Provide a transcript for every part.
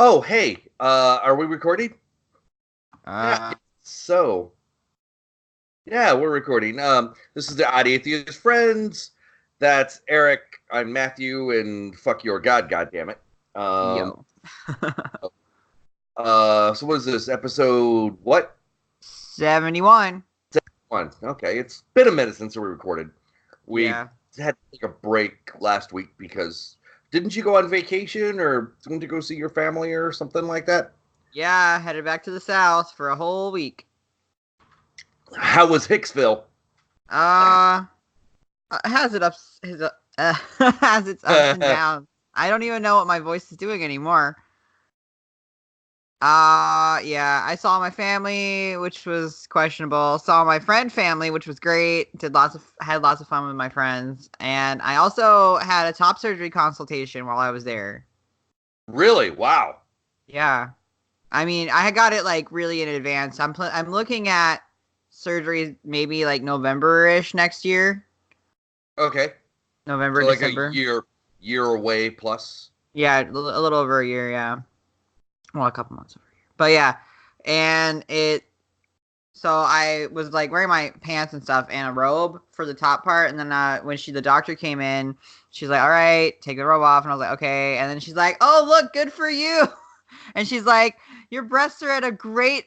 Oh, hey, are we recording? Yeah. Uh, So, yeah, we're recording. This is the Odd Atheist Friends. That's Eric. I'm Matthew, and fuck your God, goddammit. Um, yo. so what is this episode? What 71. one? Okay, it's been a minute since we recorded. We Yeah. had to take a break last week because didn't you go on vacation or went to go see your family or something like that? Yeah, headed back to the south for a whole week. How was Hicksville? Uh, has it ups has, has its ups and downs. I don't even know what my voice is doing anymore. Yeah, I saw my family, which was questionable. Saw my friend family, which was great. Had lots of fun with my friends, and I also had a top surgery consultation while I was there. Really? Wow. Yeah. I mean, I got it like really in advance. I'm looking at surgery maybe like November-ish next year. Okay. November, So like a December. year away plus. Yeah, a little over a year, yeah. Well, a couple months over a year. But yeah. And it so I was like wearing my pants and stuff and a robe for the top part, and then when the doctor came in, she's like, "All right, take the robe off." And I was like, "Okay." And then she's like, "Oh, look, good for you." And she's like, "Your breasts are at a great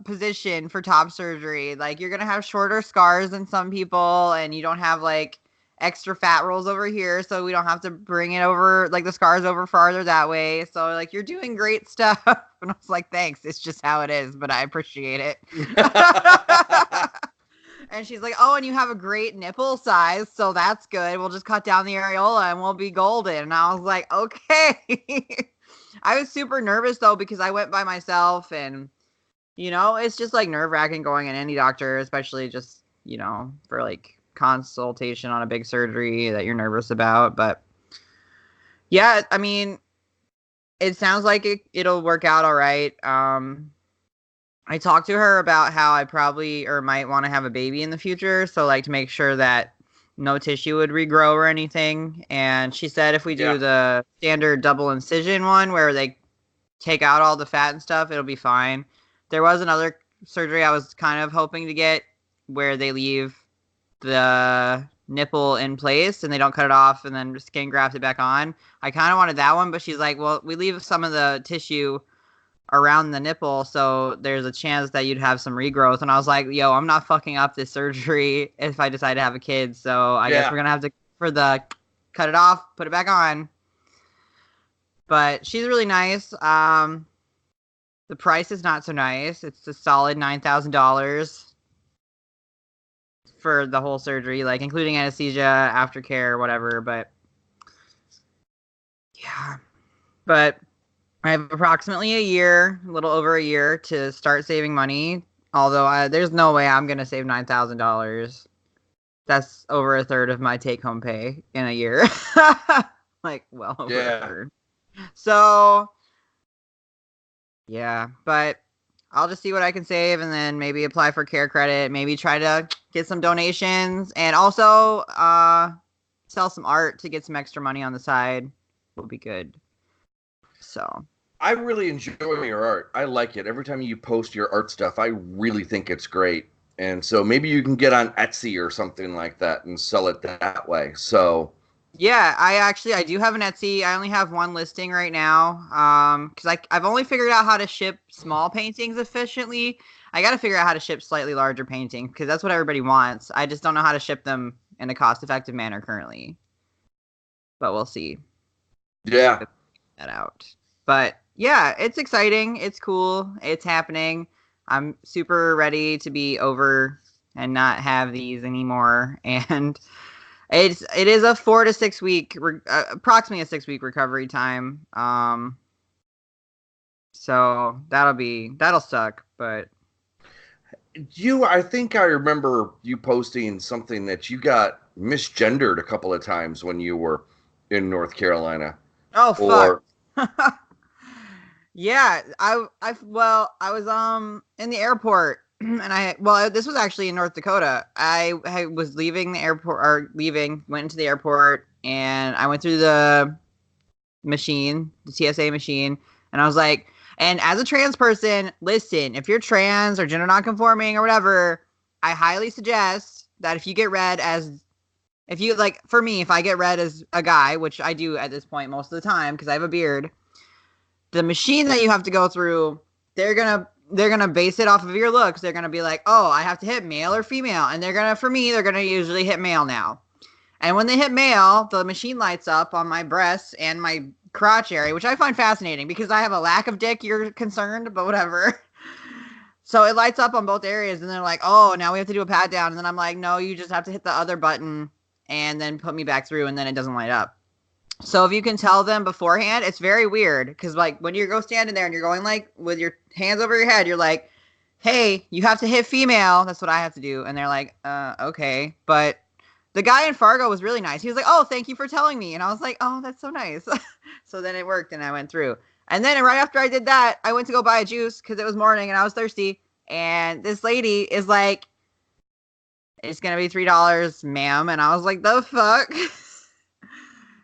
position for top surgery. Like you're gonna have shorter scars than some people, and you don't have like extra fat rolls over here, so we don't have to bring it over like the scars over farther that way. So like you're doing great stuff." And I was like, "Thanks. It's just how it is, but I appreciate it." And she's like, "Oh, and you have a great nipple size, so that's good. We'll just cut down the areola and we'll be golden." And I was like, "Okay." I was super nervous though because I went by myself, and it's just like nerve-wracking going in any doctor, especially just, for like consultation on a big surgery that you're nervous about. But yeah, I mean, it sounds like it'll work out all right. I talked to her about how I probably or might want to have a baby in the future, so like to make sure that no tissue would regrow or anything. And she said if we Yeah. do the standard double incision one where they take out all the fat and stuff, it'll be fine. There was another surgery I was kind of hoping to get where they leave the nipple in place and they don't cut it off and then skin graft it back on. I kind of wanted that one, but she's like, "Well, we leave some of the tissue around the nipple, so there's a chance that you'd have some regrowth." And I was like, "Yo, I'm not fucking up this surgery if I decide to have a kid, so I guess Yeah. we're gonna have to for the cut it off, put it back on." But she's really nice. The price is not so nice. It's a solid $9,000 for the whole surgery, like including anesthesia, aftercare, whatever. But yeah, but I have approximately a little over a year to start saving money. Although there's no way I'm gonna save $9,000. That's over a third of my take-home pay in a year. Like well over a Yeah. third. So yeah, but I'll just see what I can save and then maybe apply for care credit, maybe try to get some donations and also sell some art to get some extra money on the side will be good. So, I really enjoy your art. I like it. Every time you post your art stuff, I really think it's great. And so maybe you can get on Etsy or something like that and sell it that way. So, yeah, I do have an Etsy. I only have one listing right now. Cuz I've only figured out how to ship small paintings efficiently. I got to figure out how to ship slightly larger paintings cuz that's what everybody wants. I just don't know how to ship them in a cost-effective manner currently. But we'll see. yeah. That out. But yeah, it's exciting. It's cool. It's happening. I'm super ready to be over and not have these anymore. And it is a 4 to 6 week, approximately a 6 week recovery time. So that'll suck. But I think I remember you posting something that you got misgendered a couple of times when you were in North Carolina. oh fuck. Or, Yeah, I was in the airport and this was actually in North Dakota. I was leaving the airport or leaving, went into the airport and I went through machine, the TSA machine. And I was like, and as a trans person, listen, if you're trans or gender nonconforming or whatever, I highly suggest that if you get read as, if you like, for me, if I get read as a guy, which I do at this point most of the time because I have a beard, the machine that you have to go through, they're gonna base it off of your looks. They're gonna be like, oh, I have to hit male or female, and for me, they're gonna usually hit male now. And when they hit male, the machine lights up on my breasts and my crotch area, which I find fascinating because I have a lack of dick. You're concerned, but whatever. So it lights up on both areas, and they're like, oh, now we have to do a pat down. And then I'm like, no, you just have to hit the other button and then put me back through, and then it doesn't light up. So if you can tell them beforehand, it's very weird because like when you go standing there and you're going like with your hands over your head, you're like, hey, you have to hit female. That's what I have to do. And they're like, okay. But the guy in Fargo was really nice. He was like, oh, thank you for telling me. And I was like, oh, that's so nice. So then it worked and I went through. And then right after I did that, I went to go buy a juice because it was morning and I was thirsty. And this lady is like, it's going to be $3, ma'am. And I was like, the fuck?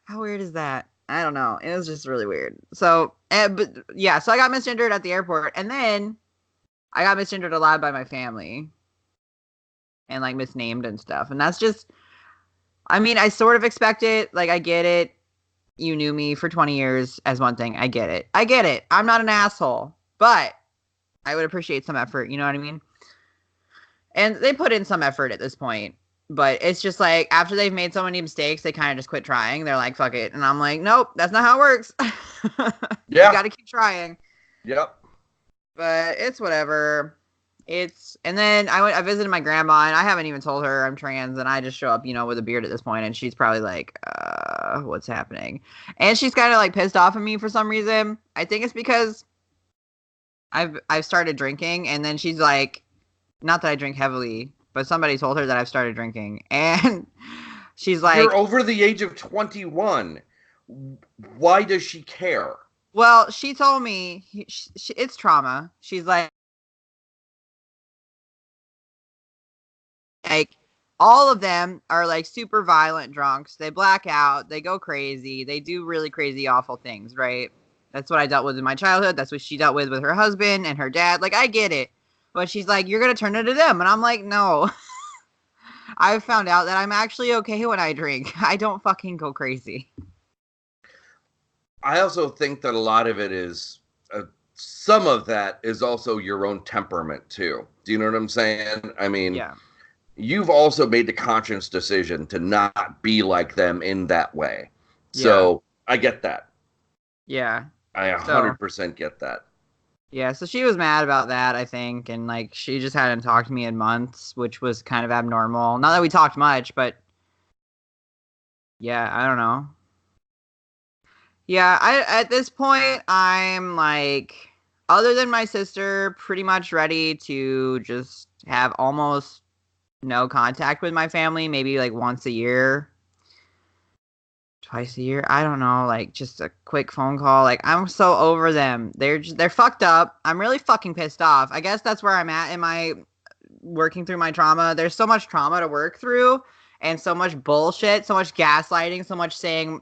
How weird is that? I don't know. It was just really weird. So, but yeah, so I got misgendered at the airport. And then I got misgendered a lot by my family. And like misnamed and stuff. And that's just, I mean, I sort of expect it. Like, I get it. You knew me for 20 years as one thing. I get it. I'm not an asshole. But I would appreciate some effort. You know what I mean? And they put in some effort at this point. But it's just like, after they've made so many mistakes, they kind of just quit trying. They're like, fuck it. And I'm like, nope, that's not how it works. Yeah. You got to keep trying. Yep. But it's whatever. And then I visited my grandma, and I haven't even told her I'm trans, and I just show up, with a beard at this point, and she's probably like, what's happening? And she's kind of like pissed off at me for some reason. I think it's because I've started drinking, and then she's like, not that I drink heavily, but somebody told her that I've started drinking, and she's like, you're over the age of 21. Why does she care? Well, she told me it's trauma. She's like all of them are like super violent drunks. They black out. They go crazy. They do really crazy, awful things, right? That's what I dealt with in my childhood. That's what she dealt with her husband and her dad. Like, I get it. But she's like, you're going to turn into them. And I'm like, no. I've found out that I'm actually okay when I drink. I don't fucking go crazy. I also think that a lot of it is, some of that is also your own temperament too. Do you know what I'm saying? I mean, yeah. You've also made the conscious decision to not be like them in that way. Yeah. So I get that. Yeah. I 100% get that. Yeah, so she was mad about that, I think, and like she just hadn't talked to me in months, which was kind of abnormal. Not that we talked much, but yeah, I don't know. Yeah, at this point, I'm like, other than my sister, pretty much ready to just have almost no contact with my family, maybe like once a year. Twice a year, I don't know, like just a quick phone call. Like, I'm so over them. They're fucked up. I'm really fucking pissed off. I guess that's where I'm at in my working through my trauma. There's so much trauma to work through, and so much bullshit, so much gaslighting, so much saying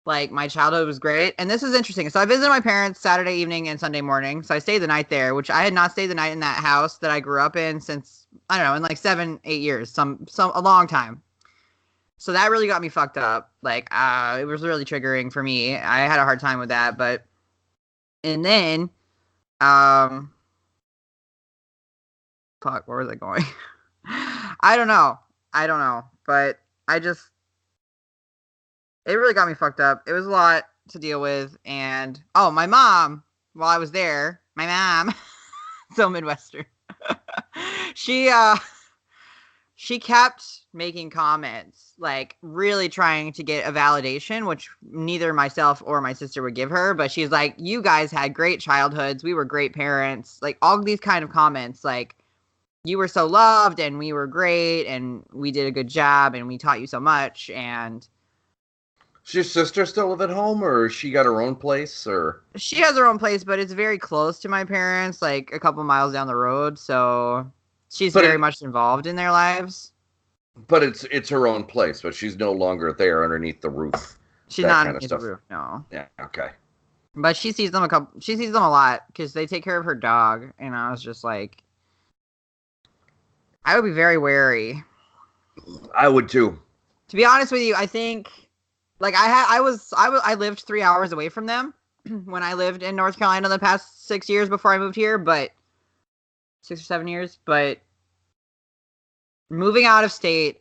like my childhood was great. And this is interesting. So I visited my parents Saturday evening and Sunday morning. So I stayed the night there, which I had not stayed the night in that house that I grew up in since, I don't know, in like 7-8 years, a long time. So that really got me fucked up. Like, it was really triggering for me. I had a hard time with that, and then, fuck, where was I going? I don't know, but it really got me fucked up. It was a lot to deal with, and, my mom, while I was there, so Midwestern, she kept making comments, like really trying to get a validation, which neither myself or my sister would give her. But she's like, you guys had great childhoods. We were great parents. Like, all these kind of comments, like, you were so loved and we were great and we did a good job and we taught you so much. And does your sister still live at home, or she got her own place? Or she has her own place, but it's very close to my parents, like a couple miles down the road. So she's very much involved in their lives. But it's her own place, but she's no longer there underneath the roof She's that not kind on of Angel stuff. Roof, no. Yeah. Okay. But she sees them a lot because they take care of her dog, and I was just like, I would be very wary. I would too. To be honest with you, I think like I lived 3 hours away from them when I lived in North Carolina the past 6 years before I moved here, but 6 or 7 years. But moving out of state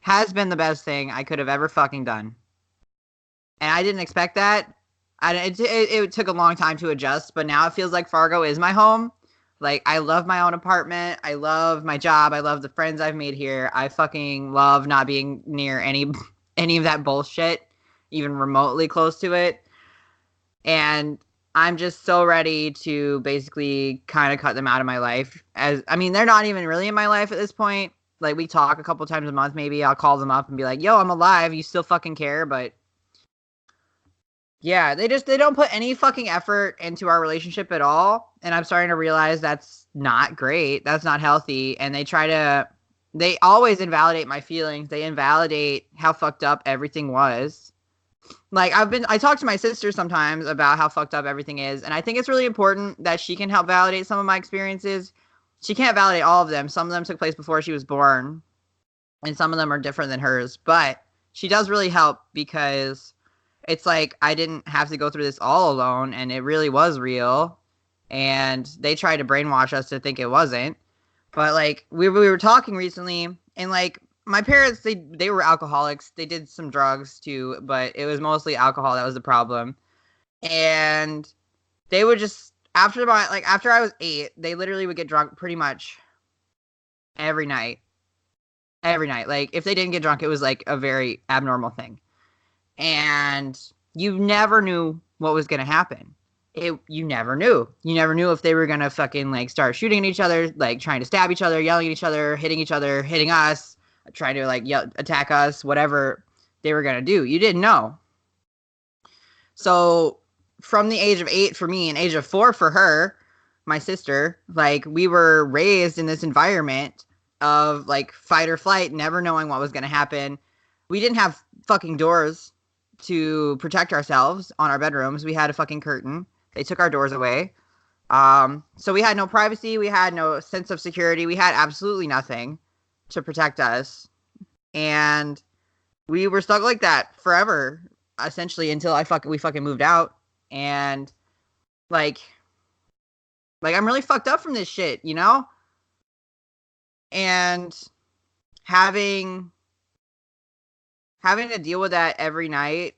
has been the best thing I could have ever fucking done, and I didn't expect that. It took a long time to adjust, but now it feels like Fargo is my home. Like, I love my own apartment. I love my job. I love the friends I've made here. I fucking love not being near any of that bullshit, even remotely close to it. And I'm just so ready to basically kind of cut them out of my life. They're not even really in my life at this point. Like, we talk a couple times a month, maybe. I'll call them up and be like, yo, I'm alive. You still fucking care? But yeah, they don't put any fucking effort into our relationship at all. And I'm starting to realize that's not great. That's not healthy. And they always invalidate my feelings. They invalidate how fucked up everything was. Like, I talk to my sister sometimes about how fucked up everything is. And I think it's really important that she can help validate some of my experiences. She can't validate all of them. Some of them took place before she was born. And some of them are different than hers. But she does really help because it's like I didn't have to go through this all alone, and it really was real. And they tried to brainwash us to think it wasn't. But like we were talking recently, and like my parents, they were alcoholics. They did some drugs too, but it was mostly alcohol that was the problem. And they would just after I was 8, they literally would get drunk pretty much every night. Every night. Like, if they didn't get drunk, it was like a very abnormal thing. And you never knew what was going to happen. You never knew. You never knew if they were going to fucking like start shooting at each other, like trying to stab each other, yelling at each other, hitting us, trying to like attack us, whatever they were going to do. You didn't know. So from the age of 8 for me and age of 4 for her, my sister, like we were raised in this environment of like fight or flight, never knowing what was going to happen. We didn't have fucking doors to protect ourselves on our bedrooms. We had a fucking curtain. They took our doors away. So we had no privacy. We had no sense of security. We had absolutely nothing to protect us. And we were stuck like that forever, essentially, until we fucking moved out. And like I'm really fucked up from this shit, you know? And having to deal with that every night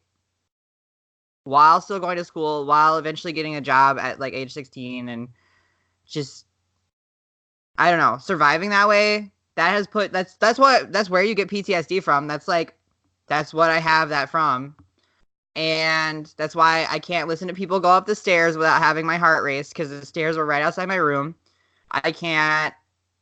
while still going to school, while eventually getting a job at like age 16, and just, I don't know, surviving that way, that's where you get PTSD from. That's what I have that from. And that's why I can't listen to people go up the stairs without having my heart race, because the stairs were right outside my room. I can't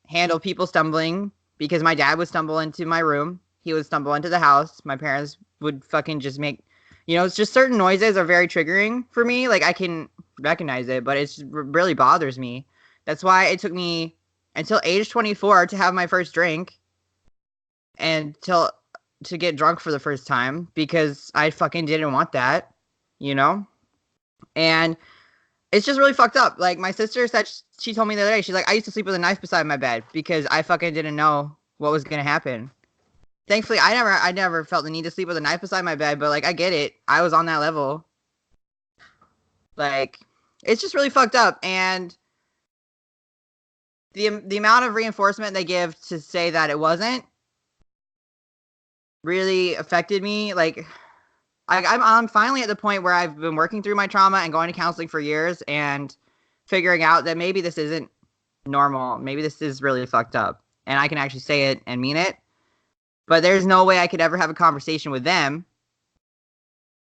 handle people stumbling, because my dad would stumble into my room. He would stumble into the house. My parents would fucking just make, it's just certain noises are very triggering for me. Like, I can recognize it, but it really bothers me. That's why it took me until age 24 to have my first drink and to get drunk for the first time, because I fucking didn't want that, And it's just really fucked up. Like, my sister said, she told me the other day, she's like, I used to sleep with a knife beside my bed because I fucking didn't know what was going to happen. Thankfully, I never felt the need to sleep with a knife beside my bed, but like, I get it. I was on that level. Like, it's just really fucked up. And the amount of reinforcement they give to say that it wasn't really affected me. Like, I'm finally at the point where I've been working through my trauma and going to counseling for years and figuring out that maybe this isn't normal. Maybe this is really fucked up, and I can actually say it and mean it. But there's no way I could ever have a conversation with them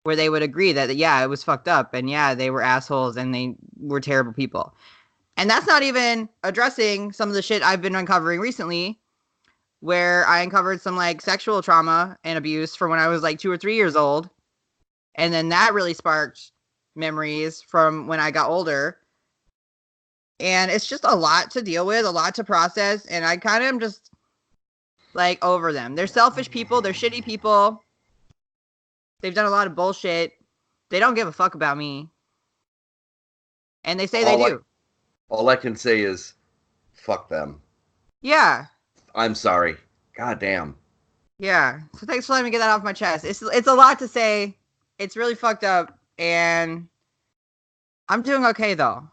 where they would agree that, yeah, it was fucked up, and yeah, they were assholes and they were terrible people. And that's not even addressing some of the shit I've been uncovering recently, where I uncovered some like sexual trauma and abuse from when I was like 2 or 3 years old. And then that really sparked memories from when I got older. And it's just a lot to deal with, a lot to process. And I kind of am just like over them. They're selfish people. They're shitty people. They've done a lot of bullshit. They don't give a fuck about me. And they say they do. All I can say is, fuck them. Yeah. I'm sorry. God damn. Yeah. So thanks for letting me get that off my chest. It's a lot to say. It's really fucked up. And I'm doing okay, though.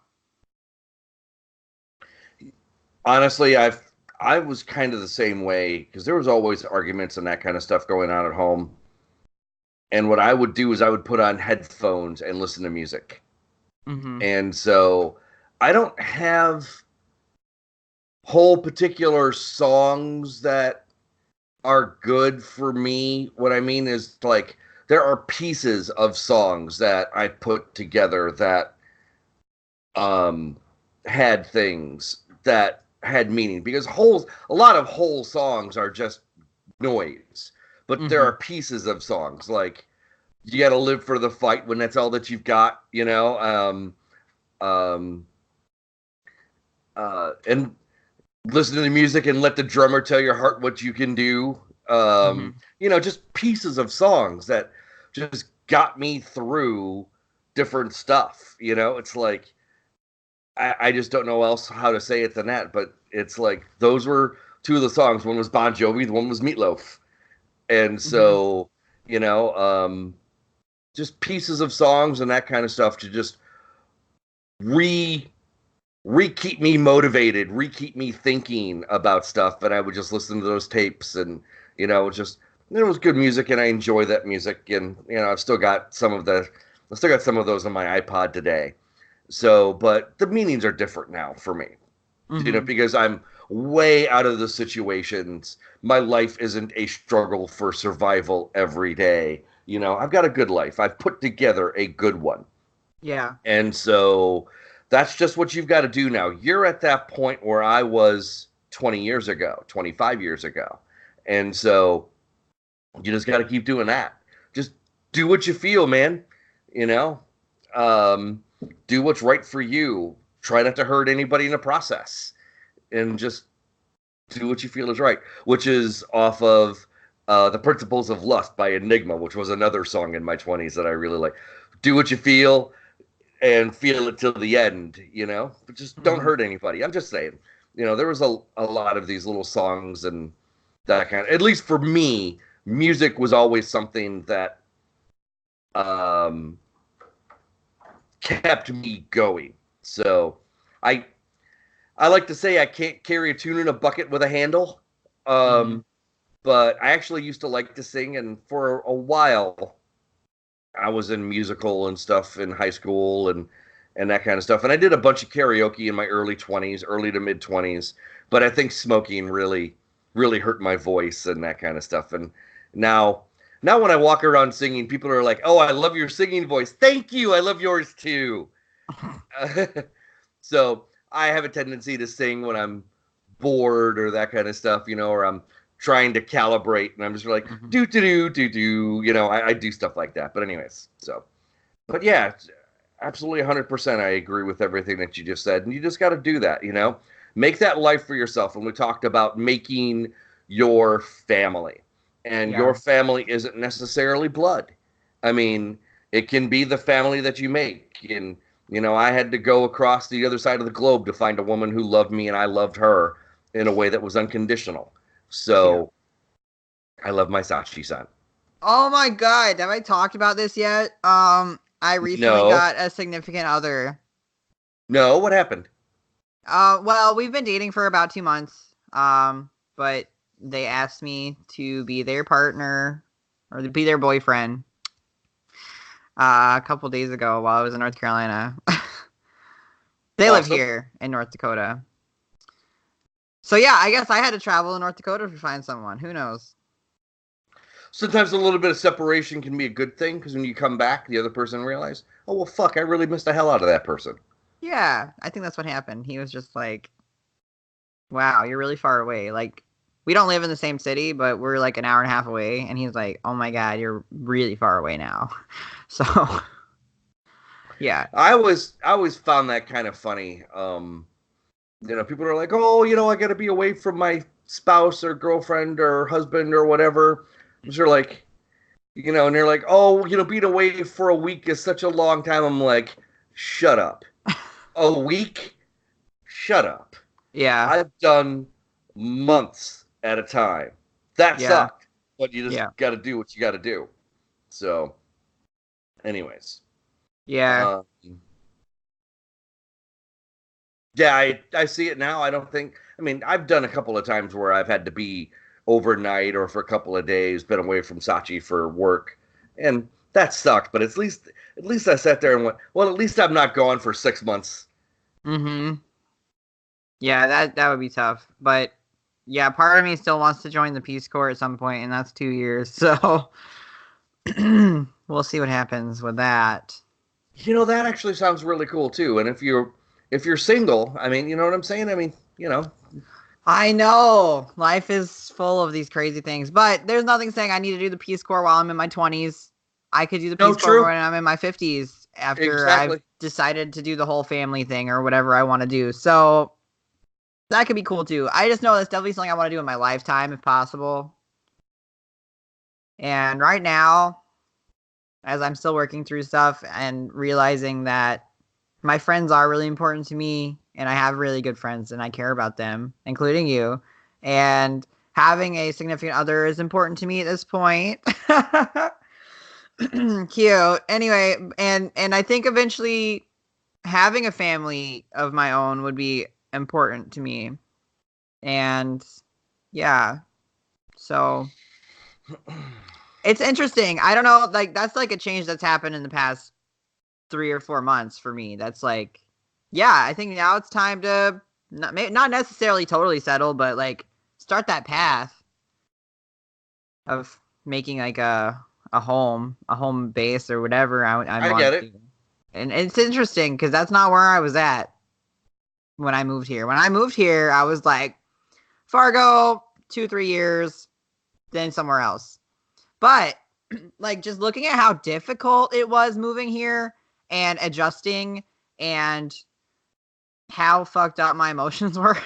Honestly, I was kind of the same way because there was always arguments and that kind of stuff going on at home. And what I would do is I would put on headphones and listen to music. Mm-hmm. And so I don't have whole particular songs that are good for me. What I mean is, like, there are pieces of songs that I put together that had things that had meaning, because a lot of whole songs are just noise, but there are pieces of songs like "You Gotta Live for the Fight" when that's all that you've got, you know. And listen to the music and let the drummer tell your heart what you can do. You know, just pieces of songs that just got me through different stuff. You know, it's like I just don't know else how to say it than that. But it's like those were two of the songs. One was Bon Jovi, the one was Meatloaf, and so you know, just pieces of songs and that kind of stuff to just keep me motivated, keep me thinking about stuff. And I would just listen to those tapes, and you know, just it was good music, and I enjoy that music. And you know, I still got some of those on my iPod today. So, but the meanings are different now for me, you know, because I'm way out of the situations. My life isn't a struggle for survival every day. You know, I've got a good life. I've put together a good one. Yeah. And so that's just what you've got to do now. You're at that point where I was 20 years ago, 25 years ago. And so you just got to keep doing that. Just do what you feel, man. You know, do what's right for you. Try not to hurt anybody in the process, and just do what you feel is right, which is off of The Principles of Lust by Enigma, which was another song in my 20s that I really like. Do what you feel and feel it till the end, you know, but just don't hurt anybody. I'm just saying, you know, there was a lot of these little songs and that kind of, at least for me, music was always something that kept me going. So I like to say I can't carry a tune in a bucket with a handle. But I actually used to like to sing, and for a while I was in musical and stuff in high school and that kind of stuff. And I did a bunch of karaoke in my early to mid 20s, but I think smoking really hurt my voice and that kind of stuff. And now when I walk around singing, people are like, "Oh, I love your singing voice." Thank you. I love yours too. So I have a tendency to sing when I'm bored or that kind of stuff, you know, or I'm trying to calibrate, and I'm just like, do, you know, I do stuff like that. But anyways, so, but yeah, absolutely 100%. I agree with everything that you just said. And you just got to do that, you know, make that life for yourself. And we talked about making your family, and your family isn't necessarily blood. I mean, it can be the family that you make. And, you know, I had to go across the other side of the globe to find a woman who loved me and I loved her in a way that was unconditional. So I love my Sachi-san. Oh my god, have I talked about this yet? I recently got a significant other. No, what happened? Well, we've been dating for about 2 months. But they asked me to be their partner or to be their boyfriend. A couple days ago while I was in North Carolina. They live here in North Dakota. So yeah, I guess I had to travel to North Dakota to find someone. Who knows? Sometimes a little bit of separation can be a good thing, because when you come back, the other person realizes, "Oh, well, fuck, I really missed the hell out of that person." Yeah, I think that's what happened. He was just like, "Wow, you're really far away." Like, we don't live in the same city, but we're like an hour and a half away. And he's like, "Oh my god, you're really far away now." So, yeah. I always found that kind of funny. You know, people are like, "Oh, you know, I got to be away from my spouse or girlfriend or husband or whatever." You're like, You know, and they're like, oh, being away for a week is such a long time. I'm like, shut up. A week? Shut up. Yeah. I've done months at a time. That Yeah. sucked, but you just Yeah. got to do what you got to do. So, anyways, Yeah. um, yeah, I see it now. I don't think. I mean, I've done a couple of times where I've had to be overnight or for a couple of days, been away from Sachi for work, and that sucked. But at least I sat there and went, well, at least I'm not gone for 6 months. Mm-hmm. Yeah, that would be tough. But yeah, part of me still wants to join the Peace Corps at some point, and that's 2 years. So we'll see what happens with that. That actually sounds really cool too. And if you're single, I mean, you know what I'm saying? I mean, I know life is full of these crazy things, but there's nothing saying I need to do the Peace Corps while I'm in my 20s. I could do the no, Peace Corps true, when I'm in my 50s after I've exactly. decided to do the whole family thing or whatever I want to do. So that could be cool too. I just know that's definitely something I want to do in my lifetime if possible. And right now, as I'm still working through stuff and realizing that my friends are really important to me and I have really good friends and I care about them, including you. And having a significant other is important to me at this point. Cute. Anyway, and I think eventually having a family of my own would be important to me. And yeah, so it's interesting. I don't know, like that's like a change that's happened in the past 3 or 4 months for me. That's like, yeah, I think now it's time to not necessarily totally settle, but like start that path of making like a home base or whatever I I get want to it. do. And it's interesting because that's not where I was at when I moved here. When I moved here, I was like Fargo, 2 3 years, then somewhere else. But like just looking at how difficult it was moving here and adjusting and how fucked up my emotions were.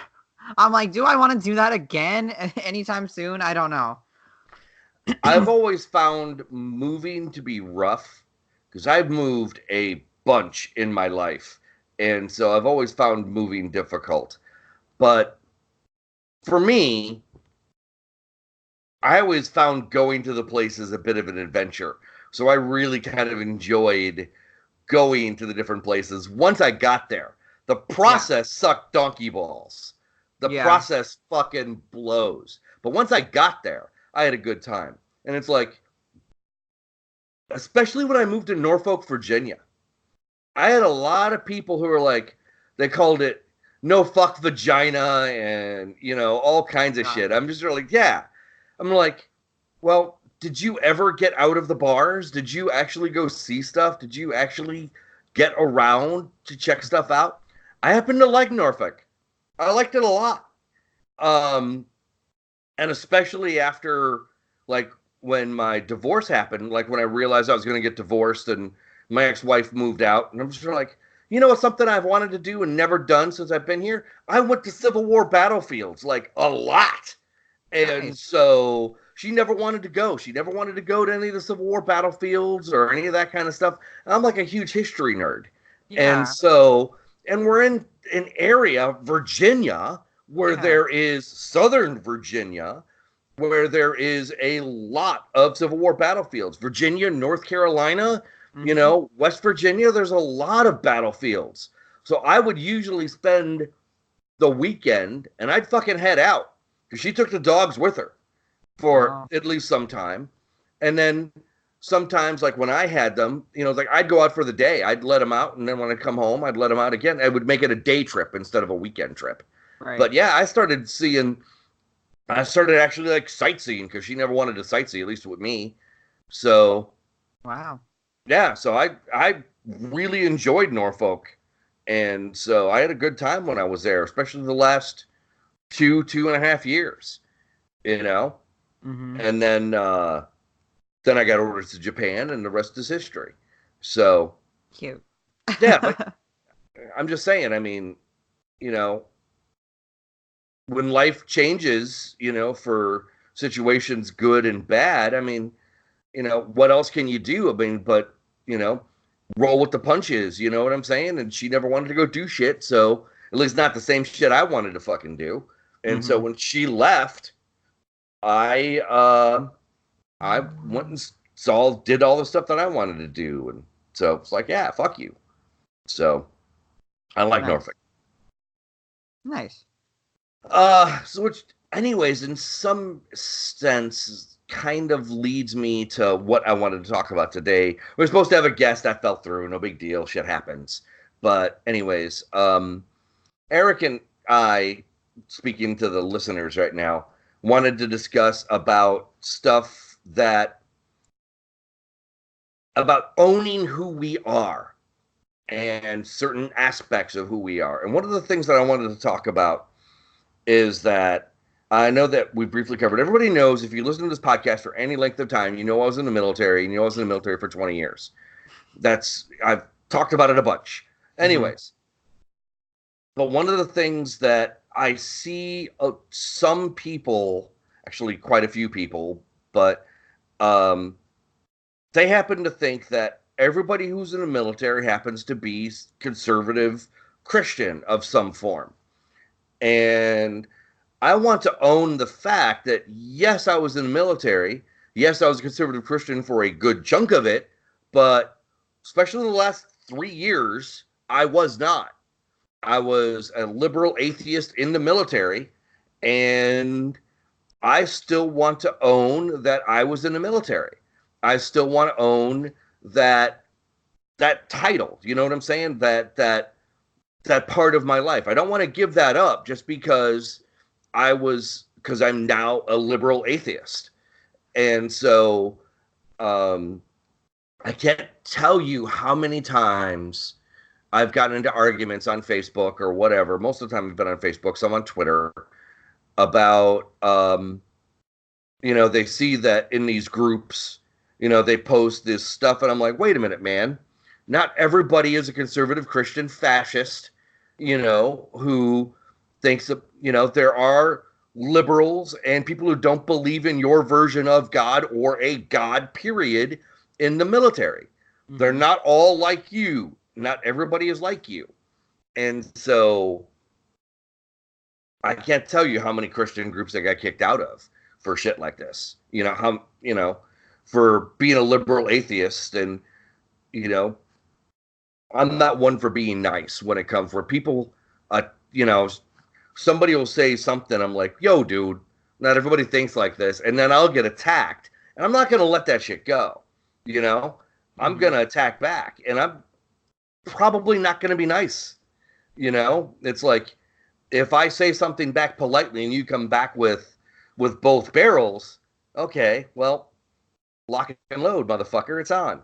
I'm like, do I want to do that again anytime soon? I don't know. I've always found moving to be rough because I've moved a bunch in my life. And so I've always found moving difficult. But for me, I always found going to the places a bit of an adventure. So I really kind of enjoyed going to the different places. Once I got there, the Yeah. process sucked donkey balls. The Yeah. process fucking blows. But once I got there, I had a good time. And it's like, especially when I moved to Norfolk, Virginia, I had a lot of people who were like, they called it no fuck vagina and, all kinds of shit. God. I'm just like, yeah. I'm like, well, did you ever get out of the bars? Did you actually go see stuff? Did you actually get around to check stuff out? I happen to like Norfolk. I liked it a lot. Um, and especially after like when my divorce happened, like when I realized I was going to get divorced and my ex-wife moved out, and I'm just like, what's something I've wanted to do and never done since I've been here? I went to Civil War battlefields like a lot. And Nice. so she never wanted to go. She never wanted to go to any of the Civil War battlefields or any of that kind of stuff. I'm like a huge history nerd. And Yeah. so, and we're in an area, Virginia, where Yeah. there is Southern Virginia, where there is a lot of Civil War battlefields. Virginia, North Carolina, Mm-hmm. West Virginia, there's a lot of battlefields. So I would usually spend the weekend and I'd fucking head out because she took the dogs with her for Oh, at least some time. And then sometimes, like when I had them, like I'd go out for the day, I'd let them out. And then when I come home, I'd let them out again. I would make it a day trip instead of a weekend trip. right. But yeah, I started actually like sightseeing because she never wanted to sightsee, at least with me. So Wow. yeah, so I really enjoyed Norfolk. And so I had a good time when I was there, especially the last 2.5 years, you know. Mm-hmm. And then I got orders to Japan, and the rest is history. So Cute. yeah, like I'm just saying. I mean, you know, when life changes, for situations good and bad. I mean, what else can you do? I mean, but, roll with the punches, you know what I'm saying? And she never wanted to go do shit, so at least not the same shit I wanted to fucking do. And so when she left, I went and did all the stuff that I wanted to do. And so it's like, yeah, fuck you. So I like Norfolk. Nice. So which, anyways, in some sense, kind of leads me to what I wanted to talk about today. We were supposed to have a guest that fell through. No big deal. Shit happens. But anyways, Eric and I, speaking to the listeners right now, wanted to discuss about stuff about owning who we are and certain aspects of who we are. And one of the things that I wanted to talk about is that I know that we briefly covered. Everybody knows, if you listen to this podcast for any length of time, I was in the military, and I was in the military for 20 years. I've talked about it a bunch. Anyways, but one of the things that I see some people, actually quite a few people, but they happen to think that everybody who's in the military happens to be conservative Christian of some form. And I want to own the fact that, yes, I was in the military. Yes, I was a conservative Christian for a good chunk of it, but especially in the last 3 years, I was not. I was a liberal atheist in the military, and I still want to own that I was in the military. I still want to own that title. You know what I'm saying? That part of my life. I don't want to give that up just because I'm now a liberal atheist. And so I can't tell you how many times I've gotten into arguments on Facebook or whatever. Most of the time I've been on Facebook, some on Twitter, about, they see that in these groups, they post this stuff, and I'm like, wait a minute, man. Not everybody is a conservative Christian fascist, who thinks that, there are liberals and people who don't believe in your version of God or a God, period, in the military. They're not all like you. Not everybody is like you. And so I can't tell you how many Christian groups I got kicked out of for shit like this. For being a liberal atheist. And, I'm not one for being nice when it comes where people, somebody will say something. I'm like, yo, dude, not everybody thinks like this. And then I'll get attacked. And I'm not going to let that shit go. I'm going to attack back. And I'm probably not going to be nice. It's like, if I say something back politely and you come back with both barrels, okay, well, lock and load, motherfucker. It's on.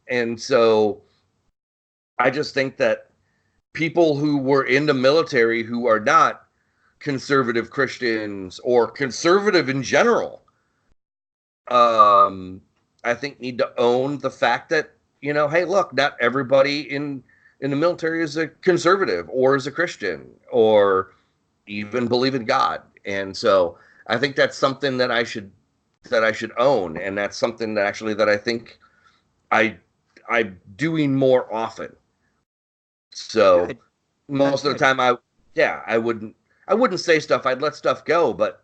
And so I just think that people who were in the military who are not conservative Christians or conservative in general, I think need to own the fact that, hey, look, not everybody in the military is a conservative or is a Christian or even believe in God. And so I think that's something that I should own. And that's something that I think I'm doing more often. So good. Most of the time I wouldn't say stuff. I'd let stuff go, but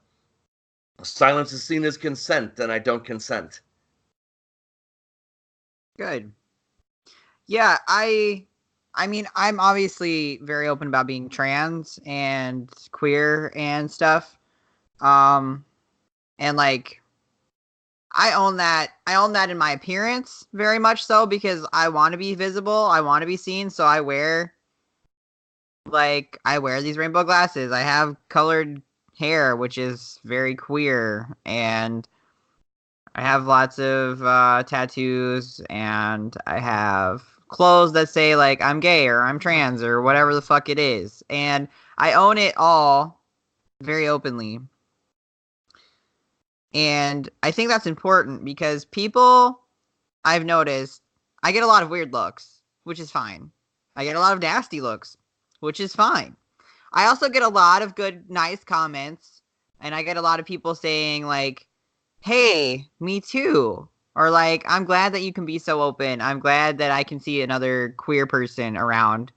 silence is seen as consent, and I don't consent. Good. Yeah, I mean, I'm obviously very open about being trans and queer and stuff. And like, I own that in my appearance very much so, because I want to be visible. I want to be seen. So I wear these rainbow glasses. I have colored hair, which is very queer. And I have lots of tattoos, and I have clothes that say like I'm gay or I'm trans or whatever the fuck it is. And I own it all very openly. And I think that's important because people, I've noticed, I get a lot of weird looks, which is fine. I get a lot of nasty looks, which is fine. I also get a lot of good, nice comments. And I get a lot of people saying like, hey, me too. Or like, I'm glad that you can be so open. I'm glad that I can see another queer person around.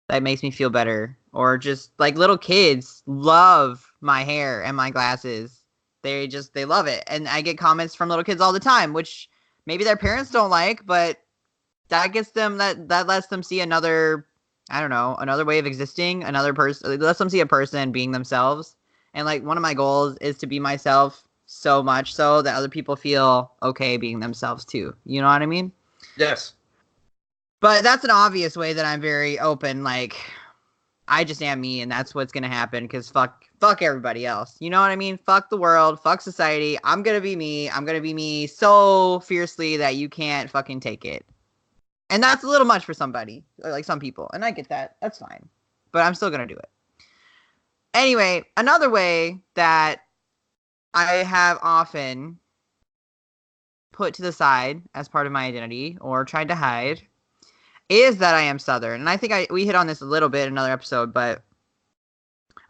That makes me feel better. Or just like little kids love my hair and my glasses. They love it. And I get comments from little kids all the time, which maybe their parents don't like, but that gets them that lets them see another, I don't know, another way of existing, another person, lets them see a person being themselves. And like one of my goals is to be myself so much so that other people feel okay being themselves too. You know what I mean? Yes. But that's an obvious way that I'm very open. Like, I just am me, and that's what's gonna happen. Because fuck everybody else. You know what I mean? Fuck the world. Fuck society. I'm gonna be me. I'm gonna be me so fiercely that you can't fucking take it. And that's a little much for somebody, like some people. And I get that. That's fine. But I'm still gonna do it. Anyway, another way that I have often put to the side as part of my identity or tried to hide is that I am Southern. And I think we hit on this a little bit in another episode, but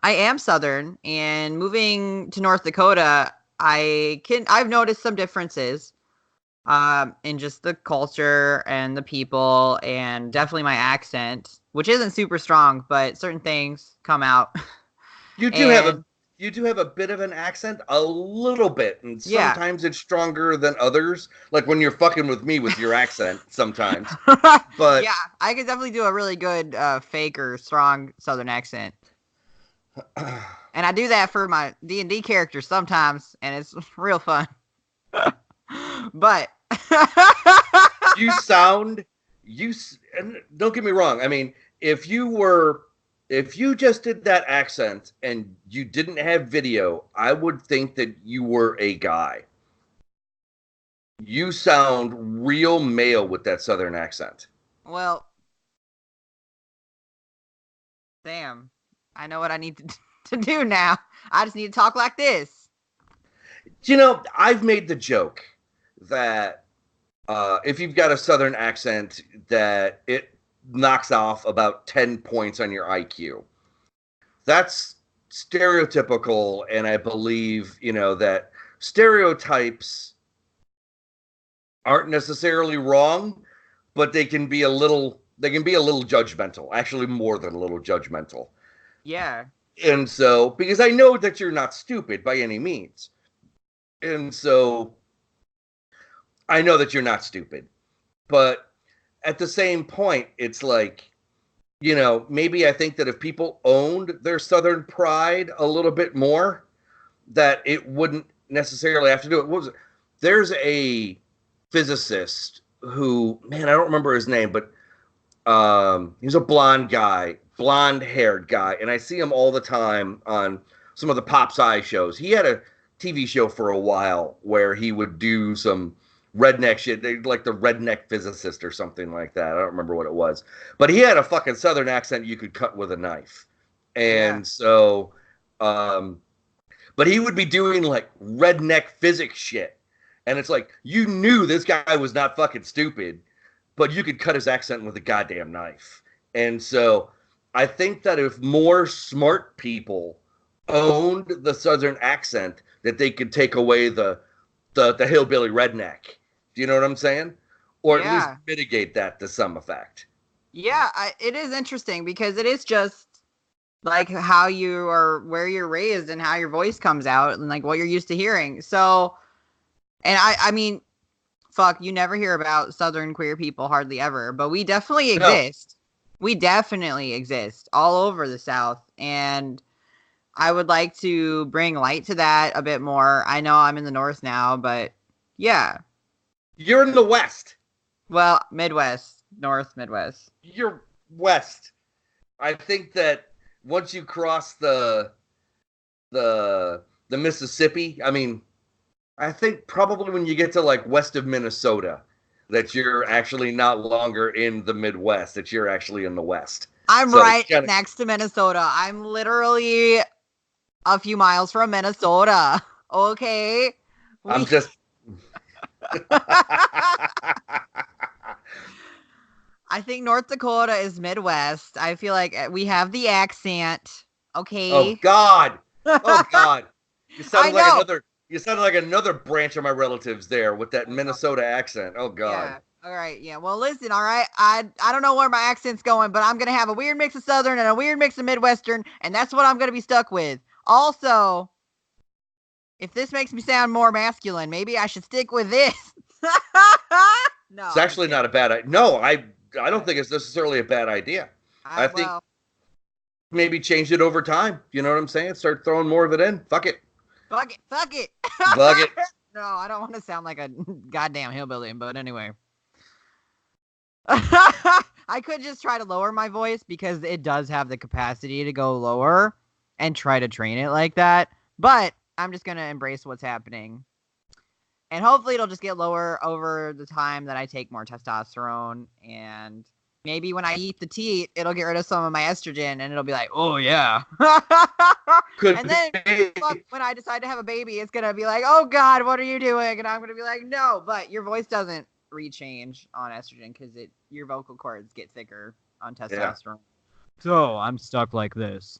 I am Southern, and moving to North Dakota, I've noticed some differences in just the culture and the people and definitely my accent, which isn't super strong, but certain things come out. You do have And a you do have a bit of an accent, a little bit, and yeah. sometimes it's stronger than others. Like when you're fucking with me with your accent, sometimes. But Yeah, I could definitely do a really good fake or strong Southern accent. And I do that for my D&D characters sometimes, and it's real fun. But you sound and don't get me wrong. I mean, if you just did that accent and you didn't have video, I would think that you were a guy. You sound real male with that Southern accent. well, damn. I know what I need to do now. I just need to talk like this. You know, I've made the joke that if you've got a Southern accent, that it knocks off about 10 points on your IQ. That's stereotypical, and I believe, that stereotypes aren't necessarily wrong, but they can be a little judgmental, actually more than a little judgmental. Yeah. And so, because I know that you're not stupid by any means. And so I know that you're not stupid. But at the same point, it's like, maybe I think that if people owned their Southern pride a little bit more, that it wouldn't necessarily have to do it. What was it? There's a physicist who, man, I don't remember his name, but he's a blonde-haired guy, and I see him all the time on some of the Pop Sci shows. He had a TV show for a while where he would do some redneck shit, like the redneck physicist or something like that. I don't remember what it was, but he had a fucking Southern accent you could cut with a knife, Yeah. and so, but he would be doing like redneck physics shit, and it's like you knew this guy was not fucking stupid, but you could cut his accent with a goddamn knife. And so I think that if more smart people owned the Southern accent, that they could take away the hillbilly redneck. Do you know what I'm saying? Or at least Yeah. mitigate that to some effect. Yeah, it is interesting because it is just like how you are, where you're raised and how your voice comes out and like what you're used to hearing. So, and I mean, fuck, you never hear about Southern queer people hardly ever, but we definitely No, exist. We definitely exist all over the South. And I would like to bring light to that a bit more. I know I'm in the North now, but yeah. you're in the West. Well, Midwest, North, Midwest. You're West. I think that once you cross the Mississippi, I mean, I think probably when you get to like west of Minnesota, that you're actually not longer in the Midwest, that you're actually in the West. I'm So right kind of, next to Minnesota. I'm literally a few miles from Minnesota. Okay. I'm We just. I think North Dakota is Midwest. I feel like we have the accent. Oh Okay. God! Oh God! You I sounded like know. another. You sounded like another branch of my relatives there with that Oh, God. Minnesota accent. Oh God. Yeah. All right. Yeah. Well, listen. All right. I don't know where my accent's going, but I'm gonna have a weird mix of Southern and a weird mix of Midwestern, and that's what I'm gonna be stuck with. Also, if this makes me sound more masculine, maybe I should stick with this. No, It's I'm just actually kidding. not a bad idea. No, I don't But think it's necessarily a bad idea. I I think well, maybe change it over time. You know what I'm saying? Start throwing more of it in. Fuck it. fuck it, fuck it. Fuck it. No, I don't want to sound like a goddamn hillbilly, but anyway. I could just try to lower my voice because it does have the capacity to go lower and try to train it like that. But I'm just going to embrace what's happening. And hopefully it'll just get lower over the time that I take more testosterone. And maybe when I eat the teat, it'll get rid of some of my estrogen and it'll be like, oh, yeah. Could And then fuck, when I decide to have a baby, it's going to be like, oh, God, what are you doing? And I'm going to be like, no, but your voice doesn't rechange on estrogen because your vocal cords get thicker on testosterone. So I'm stuck like this.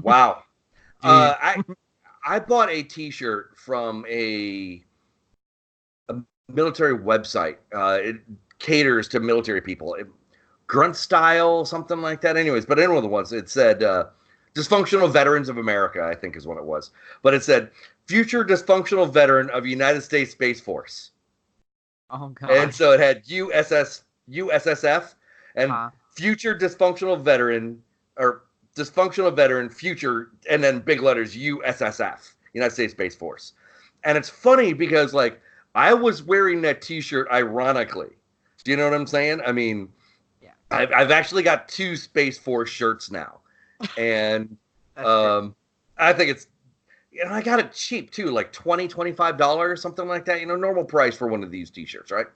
Wow. Gee. I bought a T-shirt from a military website. It caters to military people. Grunt Style, something like that. Anyways, but in one of the ones, it said Dysfunctional Veterans of America, I think is what it was. But it said Future Dysfunctional Veteran of United States Space Force. Oh, God. And so it had USSF and Future Dysfunctional Veteran, or Dysfunctional Veteran, Future, and then big letters USSF, United States Space Force. And it's funny because, like, I was wearing that T-shirt ironically. Do you know what I'm saying? I mean, yeah. I've actually got 2 Space Force shirts now, and I think it's, you know, I got it cheap too, like $25, something like that. You know, normal price for one of these T-shirts, right?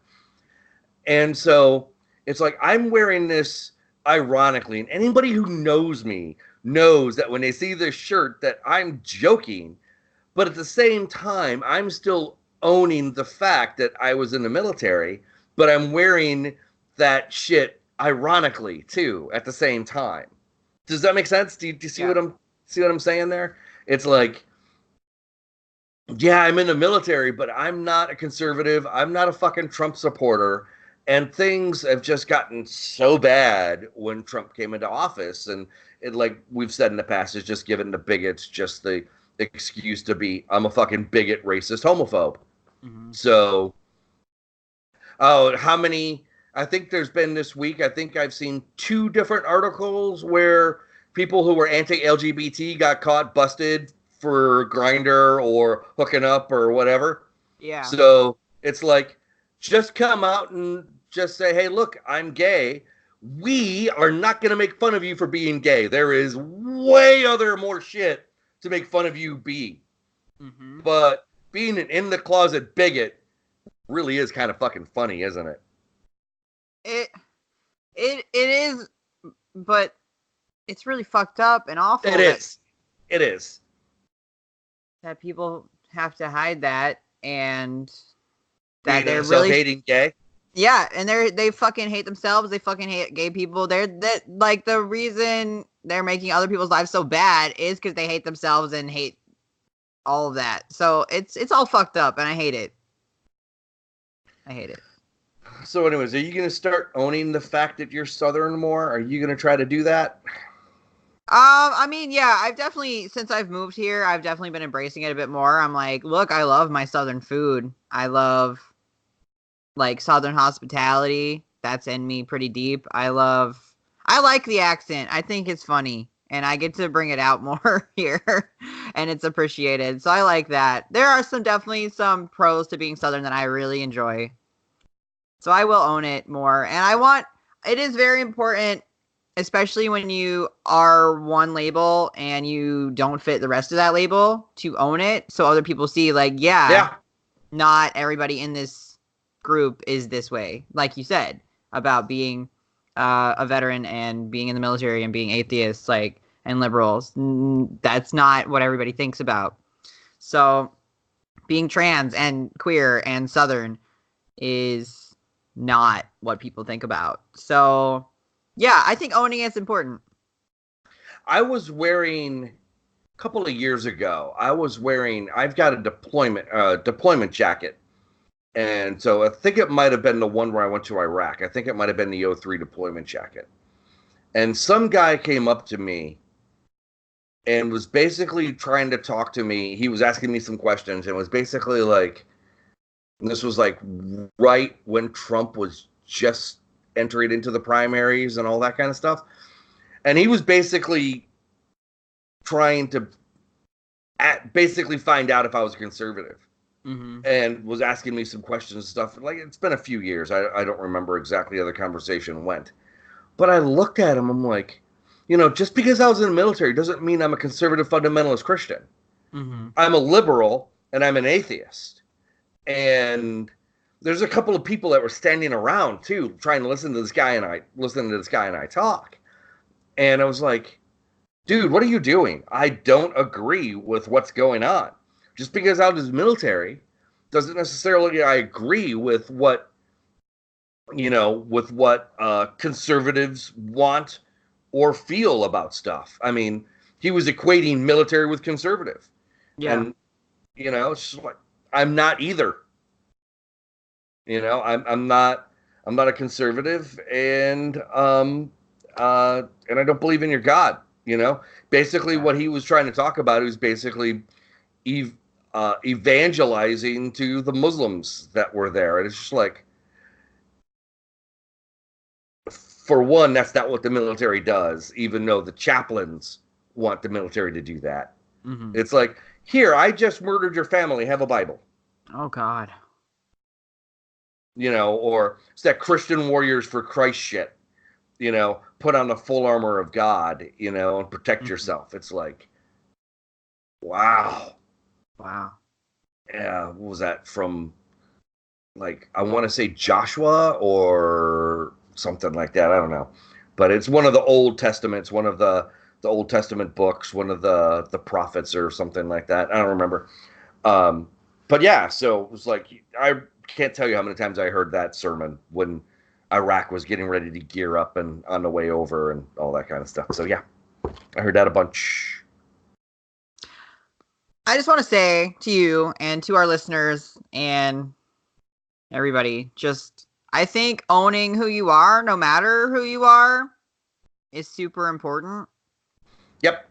And so it's like I'm wearing this ironically, and anybody who knows me knows that when they see this shirt that I'm joking, but at the same time, I'm still owning the fact that I was in the military, but I'm wearing that shit ironically too at the same time. Does that make sense? Do you see what I'm saying there? It's like, yeah, I'm in the military, but I'm not a conservative. I'm not a fucking Trump supporter. And things have just gotten so bad when Trump came into office. And it, like we've said in the past, is just given the bigots just the excuse to be, I'm a fucking bigot, racist, homophobe. Mm-hmm. So, how many? I think there's been this week, I think I've seen 2 different articles where people who were anti-LGBT got caught busted for Grindr or hooking up or whatever. Yeah. So it's like, just come out and just say, hey, look, I'm gay. We are not going to make fun of you for being gay. There is way more shit to make fun of you be. Mm-hmm. But being an in the closet bigot really is kind of fucking funny, isn't it? It is, but it's really fucked up and awful. It is. That people have to hide that, and that they're really hating gay. Yeah, and they fucking hate themselves. They fucking hate gay people. Like the reason they're making other people's lives so bad is because they hate themselves and hate all of that. So it's all fucked up, and I hate it. So, anyways, are you going to start owning the fact that you're Southern more? Are you going to try to do that? I mean, yeah, I've definitely, since I've moved here, I've definitely been embracing it a bit more. I'm like, look, I love my Southern food. I love, like, Southern hospitality. That's in me pretty deep. I like the accent. I think it's funny, and I get to bring it out more here, and it's appreciated. So I like that. There are definitely some pros to being Southern that I really enjoy. So I will own it more. And it is very important, especially when you are one label and you don't fit the rest of that label, to own it. So other people see, like, not everybody in this group is this way. Like you said, about being a veteran and being in the military and being atheists, like, and liberals. That's not what everybody thinks about. So being trans and queer and Southern is not what people think about. So, yeah, I think owning it's important. I was wearing couple of years ago, I've got a deployment jacket. And so I think it might have been the one where I went to Iraq. I think it might have been the '03 deployment jacket. And some guy came up to me and was basically trying to talk to me. He was asking me some questions and was basically like, this was like right when Trump was just entering into the primaries and all that kind of stuff. And he was basically trying to basically find out if I was a conservative. Mm-hmm. And was asking me some questions and stuff. Like, it's been a few years. I don't remember exactly how the conversation went. But I looked at him, I'm like, just because I was in the military doesn't mean I'm a conservative fundamentalist Christian. Mm-hmm. I'm a liberal and I'm an atheist. And there's a couple of people that were standing around too, trying to listen to this guy and I talk. And I was like, dude, what are you doing? I don't agree with what's going on. Just because I was military doesn't necessarily I agree with what conservatives want or feel about stuff. I mean, he was equating military with conservative. Yeah. And it's just like, I'm not either. I'm not a conservative, and I don't believe in your God. Basically what he was trying to talk about was basically evangelizing to the Muslims that were there. And it's just like, for one, that's not what the military does, even though the chaplains want the military to do that. Mm-hmm. It's like, here, I just murdered your family, have a Bible. Oh, God. Or it's that Christian Warriors for Christ shit. Put on the full armor of God, and protect yourself. It's like, wow. Yeah, what was that from? Like, I want to say Joshua or something like that. I don't know, but it's one of the Old Testaments, one of the Old Testament books, one of the prophets or something like that. I don't remember. But yeah, so it was like, I can't tell you how many times I heard that sermon when Iraq was getting ready to gear up and on the way over and all that kind of stuff. So yeah, I heard that a bunch. I just want to say to you and to our listeners and everybody, I think owning who you are, no matter who you are, is super important. Yep.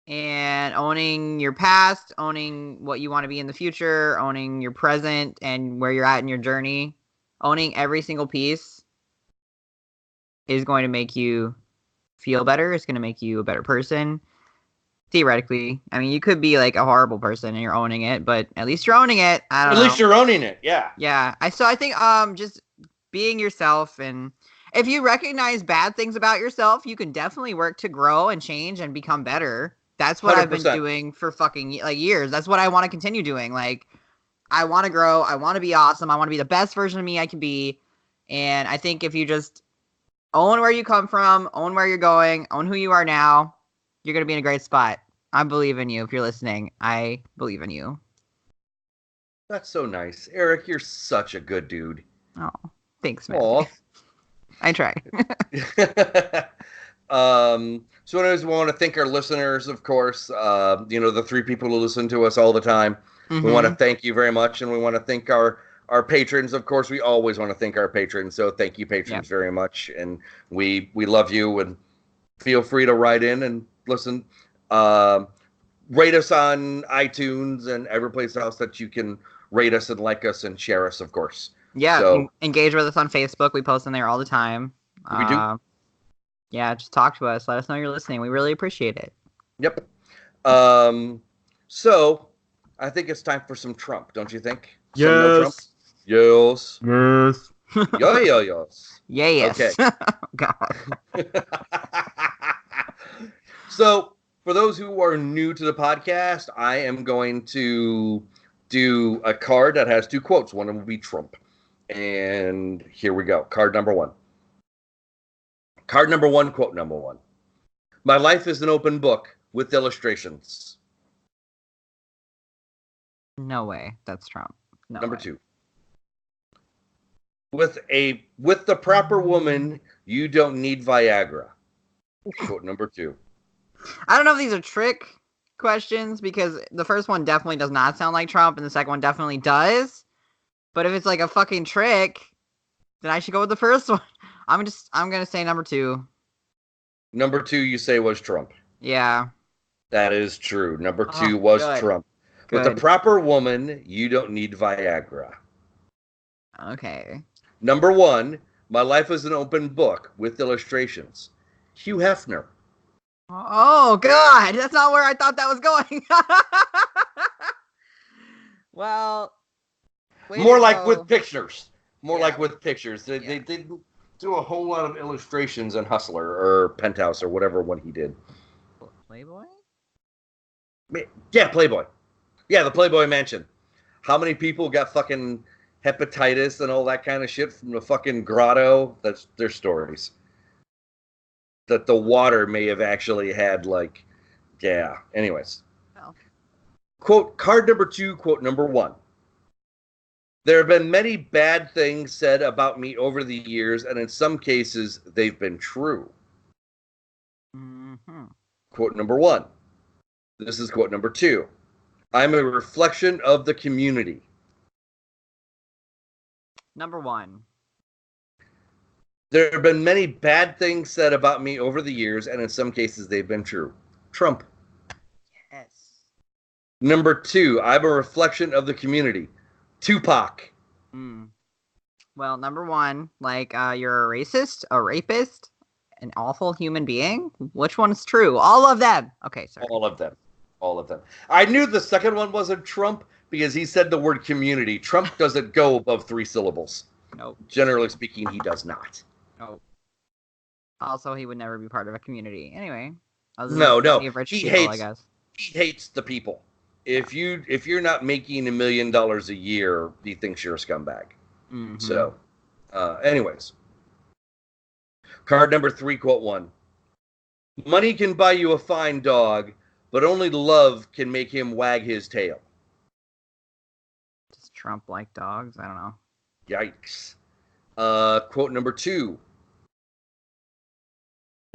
And owning your past, owning what you want to be in the future, owning your present and where you're at in your journey, owning every single piece is going to make you feel better. It's going to make you a better person. Theoretically, I mean, you could be like a horrible person and you're owning it, but at least you're owning it. I don't know. At least you're owning it. Yeah. Yeah. I think just being yourself, and if you recognize bad things about yourself, you can definitely work to grow and change and become better. That's what 100%. I've been doing for fucking years. That's what I want to continue doing. Like, I want to grow. I want to be awesome. I want to be the best version of me I can be. And I think if you just own where you come from, own where you're going, own who you are now, you're going to be in a great spot. I believe in you. If you're listening, I believe in you. That's so nice. Eric, you're such a good dude. Oh, thanks, man. I try. So anyways, we want to thank our listeners, of course. The 3 people who listen to us all the time. Mm-hmm. We want to thank you very much, and we want to thank our patrons. Of course, we always want to thank our patrons. So thank you, patrons, very much. And we love you, and feel free to write in and listen. Rate us on iTunes and every place else that you can rate us and like us and share us, of course. Yeah, so, engage with us on Facebook. We post in there all the time. We do. Yeah, just talk to us. Let us know you're listening. We really appreciate it. Yep. So I think it's time for some Trump, don't you think? Yes. Some more Trump? Yes. Yes. Yes. Yes. Okay. God. So, for those who are new to the podcast, I am going to do a card that has 2 quotes. One of them will be Trump. And here we go. Card number 1. Card number 1, quote number 1. My life is an open book with illustrations. No way. That's Trump. No number way. 2. With the proper woman, you don't need Viagra. Quote number 2. I don't know if these are trick questions because the first one definitely does not sound like Trump and the second one definitely does. But if it's like a fucking trick, then I should go with the first one. I'm gonna say number 2. Number 2, you say, was Trump. Yeah. That is true. Number 2 was good. Trump. Good. With the proper woman, you don't need Viagra. Okay. Number 1, my life is an open book with illustrations. Hugh Hefner. Oh, God. That's not where I thought that was going. Well, more like with pictures. More Yeah. like with pictures. They do a whole lot of illustrations in Hustler or Penthouse or whatever one he did. Playboy? Yeah, Playboy. Yeah, the Playboy Mansion. How many people got fucking hepatitis and all that kind of shit from the fucking grotto? That's their stories. That the water may have actually had, like, yeah. Anyways. Well. Quote, card number 2, quote number 1. There have been many bad things said about me over the years, and in some cases, they've been true. Mm-hmm. Quote number 1. This is quote number 2. I'm a reflection of the community. Number 1. There have been many bad things said about me over the years, and in some cases, they've been true. Trump. Yes. Number 2. I'm a reflection of the community. Tupac. Well, number 1, like, you're a racist, a rapist, an awful human being. Which one is true? All of them. Okay, sorry. All of them. All of them. I knew the second one wasn't Trump because he said the word community. Trump doesn't go above 3 syllables. Nope. Generally speaking, he does not. Nope. Also, he would never be part of a community. Anyway. No. Rich He people, hates. I guess. He hates the people. If you're not making $1 million a year, he thinks you're a scumbag. Mm-hmm. So, anyways, card number 3, quote 1. Money can buy you a fine dog, but only love can make him wag his tail. Does Trump like dogs? I don't know. Yikes. Quote number 2.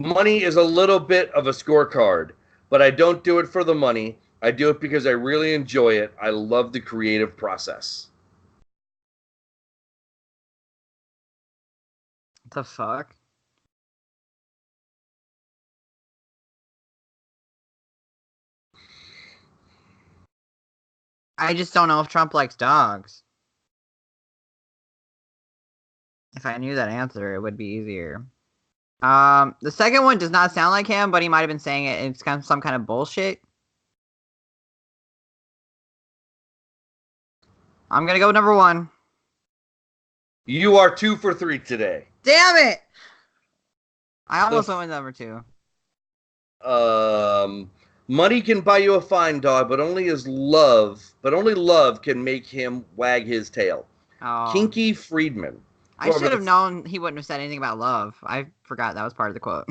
Money is a little bit of a scorecard, but I don't do it for the money. I do it because I really enjoy it. I love the creative process. What the fuck? I just don't know if Trump likes dogs. If I knew that answer, it would be easier. The second one does not sound like him, but he might have been saying it. It's kind of some kind of bullshit. I'm gonna go with number 1. You are 2 for 3 today. Damn it! I almost went with number 2. Money can buy you a fine dog, but only love can make him wag his tail. Oh. Kinky Friedman. I should have known he wouldn't have said anything about love. I forgot that was part of the quote.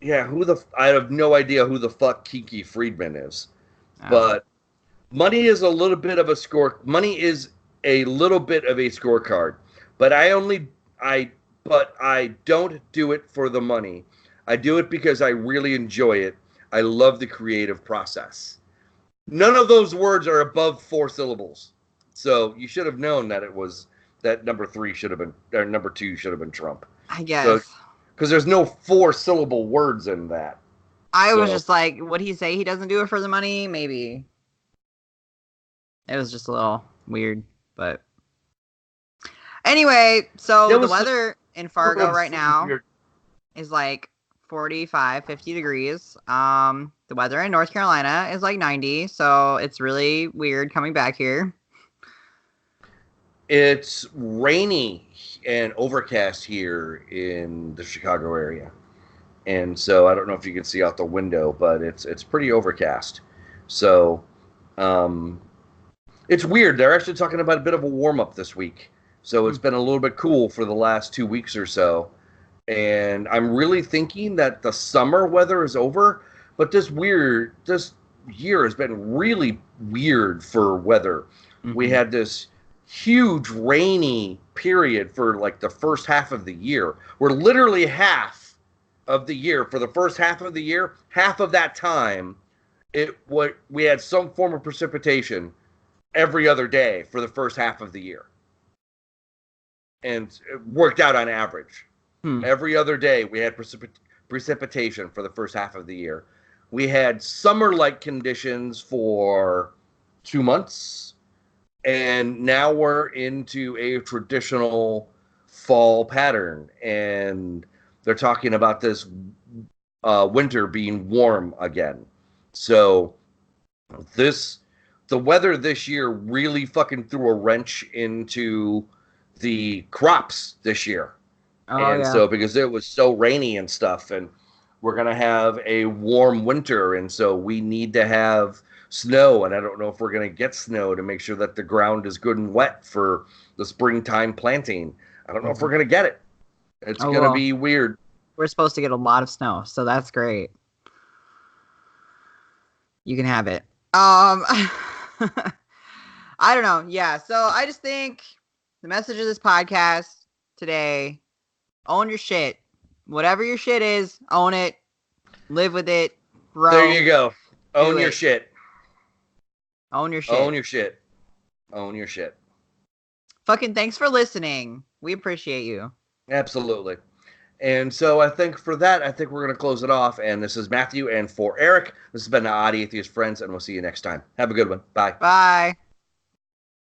Yeah, I have no idea who the fuck Kinky Friedman is. Oh. But money is a little bit of a scorecard. But I don't do it for the money. I do it because I really enjoy it. I love the creative process. None of those words are above 4 syllables. So you should have known that that number 3 should have been, or number 2 should have been Trump. I guess. Because there's no 4-syllable words in that. I was just like, would he say he doesn't do it for the money? Maybe. It was just a little weird, but. Anyway, so the weather in Fargo right now is like 45, 50 degrees. The weather in North Carolina is like 90, so it's really weird coming back here. It's rainy and overcast here in the Chicago area. And so I don't know if you can see out the window, but it's pretty overcast. So it's weird. They're actually talking about a bit of a warm-up this week. So it's been a little bit cool for the last 2 weeks or so. And I'm really thinking that the summer weather is over. But this year has been really weird for weather. Mm-hmm. We had this huge rainy period for like the first half of the year. We're literally half of the year. For the first half of the year, half of that time, we had some form of precipitation every other day for the first half of the year, and it worked out on average. Every other day we had precipitation for the first half of the year. We had summer-like conditions for 2 months, and now we're into a traditional fall pattern, and they're talking about this winter being warm again. So the weather this year really fucking threw a wrench into the crops this year. So because it was so rainy and stuff, and we're going to have a warm winter, and so we need to have snow, and I don't know if we're going to get snow to make sure that the ground is good and wet for the springtime planting. I don't know if we're going to get it. It's going to be weird. We're supposed to get a lot of snow, so that's great. You can have it. I don't know. Yeah, so I just think the message of this podcast today, own your shit. Whatever your shit is, own it. Live with it. Bro. There you go. Own your shit. Own your shit. Own your shit. Own your shit. Fucking thanks for listening. We appreciate you. Absolutely. And so I think for that, I think we're going to close it off. And this is Matthew. And for Eric, this has been the Oddie Atheist Friends. And we'll see you next time. Have a good one. Bye. Bye.